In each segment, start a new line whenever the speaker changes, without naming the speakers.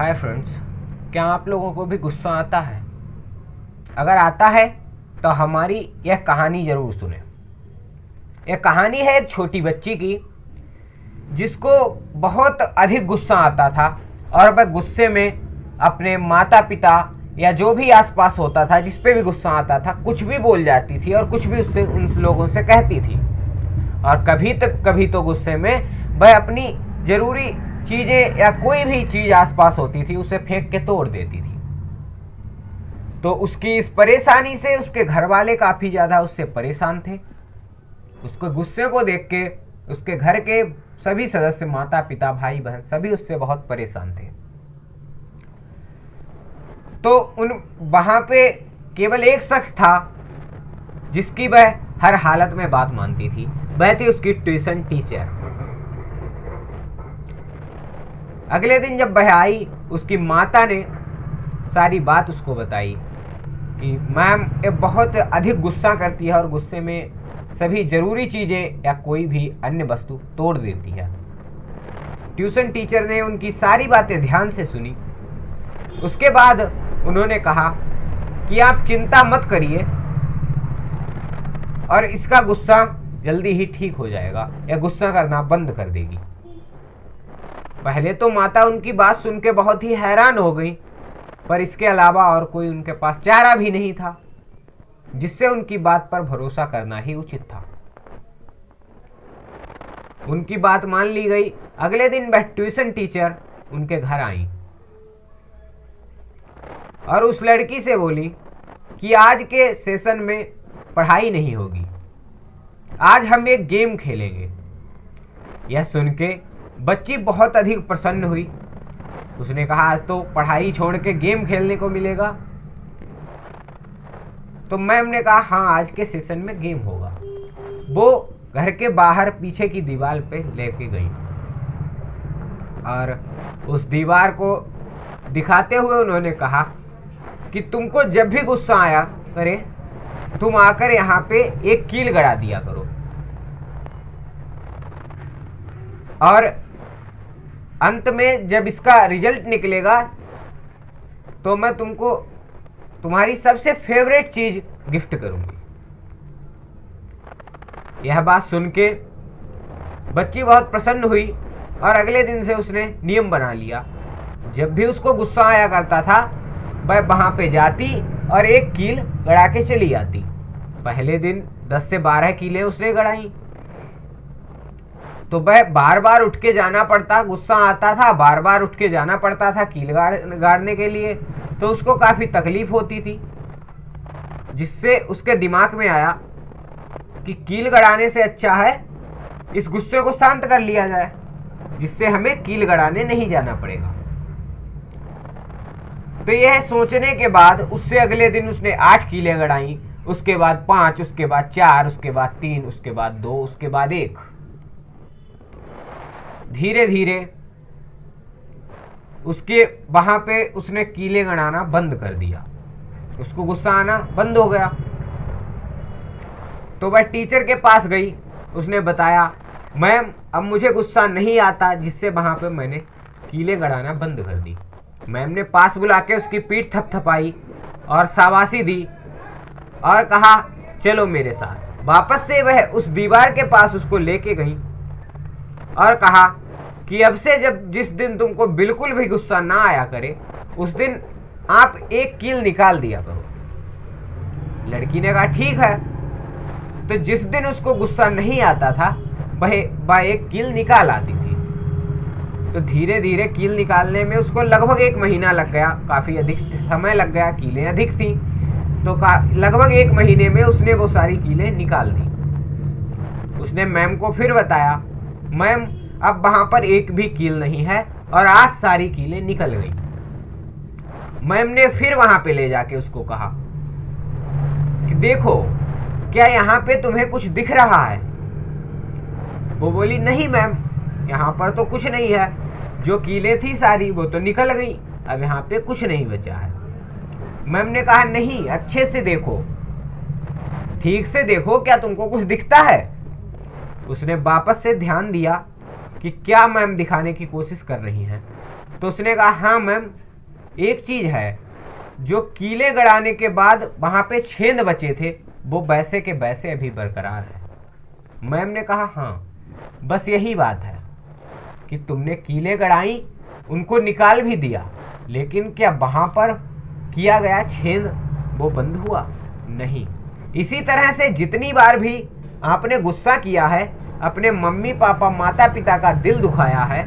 Hi friends, क्या आप लोगों को भी गुस्सा आता है? अगर आता है तो हमारी यह कहानी ज़रूर सुने। यह कहानी है एक छोटी बच्ची की जिसको बहुत अधिक गुस्सा आता था और वह गुस्से में अपने माता पिता या जो भी आसपास होता था जिस पे भी गुस्सा आता था कुछ भी बोल जाती थी और कुछ भी उससे उन लोगों से कहती थी। और कभी तो गुस्से में वह अपनी ज़रूरी चीज़ें या कोई भी चीज़ आसपास होती थी उसे फेंक के तोड़ देती थी। तो उसकी इस परेशानी से उसके घर वाले काफ़ी ज़्यादा उससे परेशान थे। उसके गुस्से को देख के उसके घर के सभी सदस्य, माता पिता, भाई बहन, सभी उससे बहुत परेशान थे। तो वहाँ पे केवल एक शख्स था जिसकी वह हर हालत में बात मानती थी। वह थी उसकी ट्यूशन टीचर। अगले दिन जब वह आई, उसकी माता ने सारी बात उसको बताई कि मैम ये बहुत अधिक गुस्सा करती है और गुस्से में सभी ज़रूरी चीज़ें या कोई भी अन्य वस्तु तोड़ देती है। ट्यूशन टीचर ने उनकी सारी बातें ध्यान से सुनी। उसके बाद उन्होंने कहा कि आप चिंता मत करिए और इसका गुस्सा जल्दी ही ठीक हो जाएगा, या गुस्सा करना बंद कर देगी। पहले तो माता उनकी बात सुन के बहुत ही हैरान हो गई, पर इसके अलावा और कोई उनके पास चारा भी नहीं था, जिससे उनकी बात पर भरोसा करना ही उचित था। उनकी बात मान ली गई। अगले दिन वह ट्यूशन टीचर उनके घर आई और उस लड़की से बोली कि आज के सेशन में पढ़ाई नहीं होगी, आज हम एक गेम खेलेंगे। यह सुन के बच्ची बहुत अधिक प्रसन्न हुई। उसने कहा आज तो पढ़ाई छोड़ के गेम खेलने को मिलेगा। तो मैम ने कहा हाँ, आज के सेशन में गेम होगा। वो घर के बाहर पीछे की दीवार पे लेके गई और उस दीवार को दिखाते हुए उन्होंने कहा कि तुमको जब भी गुस्सा आया करे तुम आकर यहाँ पे एक कील गड़ा दिया करो, और अंत में जब इसका रिजल्ट निकलेगा तो मैं तुमको तुम्हारी सबसे फेवरेट चीज गिफ्ट करूंगी। यह बात सुन के बच्ची बहुत प्रसन्न हुई और अगले दिन से उसने नियम बना लिया, जब भी उसको गुस्सा आया करता था वह वहां पे जाती और एक कील गड़ा के चली आती। पहले दिन 10 से 12 कीलें उसने गड़ाई। तो वह बार बार उठ के जाना पड़ता, गुस्सा आता था बार बार उठ के जाना पड़ता था कील गाड़ने के लिए, तो उसको काफ़ी तकलीफ होती थी। जिससे उसके दिमाग में आया कि कील गड़ाने से अच्छा है इस गुस्से को शांत कर लिया जाए, जिससे हमें कील गड़ाने नहीं जाना पड़ेगा। तो यह सोचने के बाद उससे अगले दिन उसने 8 कीलें गड़ाई, उसके बाद 5, उसके बाद 4, उसके बाद 3, उसके बाद 2, उसके बाद 1। धीरे धीरे उसके वहां पे उसने कीलें गड़ाना बंद कर दिया, उसको गुस्सा आना बंद हो गया। तो वह टीचर के पास गई, उसने बताया मैम अब मुझे गुस्सा नहीं आता, जिससे वहां पे मैंने कीलें गड़ाना बंद कर दी। मैम ने पास बुला के उसकी पीठ थपथपाई और शाबाशी दी और कहा चलो मेरे साथ। वापस से वह उस दीवार के पास उसको लेके गई और कहा कि अब से जिस दिन तुमको बिल्कुल भी गुस्सा ना आया करे उस दिन आप एक कील निकाल दिया करो। लड़की ने कहा ठीक है। तो जिस दिन उसको गुस्सा नहीं आता था वह एक कील निकाल आती थी। तो धीरे धीरे कील निकालने में उसको लगभग 1 महीना लग गया, काफ़ी अधिक समय लग गया, कीलें अधिक थी। तो लगभग 1 महीने में उसने वो सारी कीलें निकाल दी। उसने मैम को फिर बताया मैम अब वहाँ पर एक भी कील नहीं है और आज सारी कीलें निकल गई। मैम ने फिर वहाँ पे ले जाके उसको कहा कि देखो क्या यहाँ पे तुम्हें कुछ दिख रहा है? वो बोली नहीं मैम, यहाँ पर तो कुछ नहीं है, जो कीलें थी सारी वो तो निकल गई, अब यहाँ पे कुछ नहीं बचा है। मैम ने कहा नहीं, अच्छे से देखो, ठीक से देखो, क्या तुमको कुछ दिखता है? उसने वापस से ध्यान दिया कि क्या मैम दिखाने की कोशिश कर रही हैं। तो उसने कहा हाँ मैम, एक चीज़ है, जो कीले गड़ाने के बाद वहाँ पे छेद बचे थे वो वैसे के वैसे अभी बरकरार है। मैम ने कहा हाँ, बस यही बात है कि तुमने कीले गड़ाई, उनको निकाल भी दिया, लेकिन क्या वहाँ पर किया गया छेद वो बंद हुआ? नहीं। इसी तरह से जितनी बार भी आपने गुस्सा किया है, अपने मम्मी पापा माता पिता का दिल दुखाया है,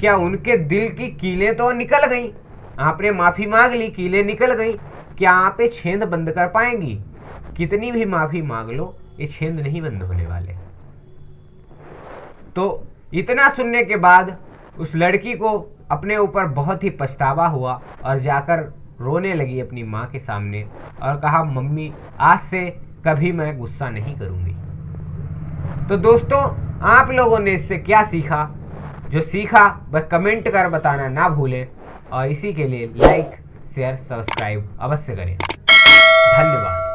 क्या उनके दिल की कीलें तो निकल गई? आपने माफ़ी मांग ली, कीलें निकल गई, क्या आप ये छेद बंद कर पाएंगी? कितनी भी माफ़ी मांग लो, ये छेद नहीं बंद होने वाले। तो इतना सुनने के बाद उस लड़की को अपने ऊपर बहुत ही पछतावा हुआ और जाकर रोने लगी अपनी माँ के सामने और कहा मम्मी, आज से कभी मैं गुस्सा नहीं करूँगी। तो दोस्तों, आप लोगों ने इससे क्या सीखा? जो सीखा वह कमेंट कर बताना ना भूलें और इसी के लिए लाइक शेयर सब्सक्राइब अवश्य करें। धन्यवाद।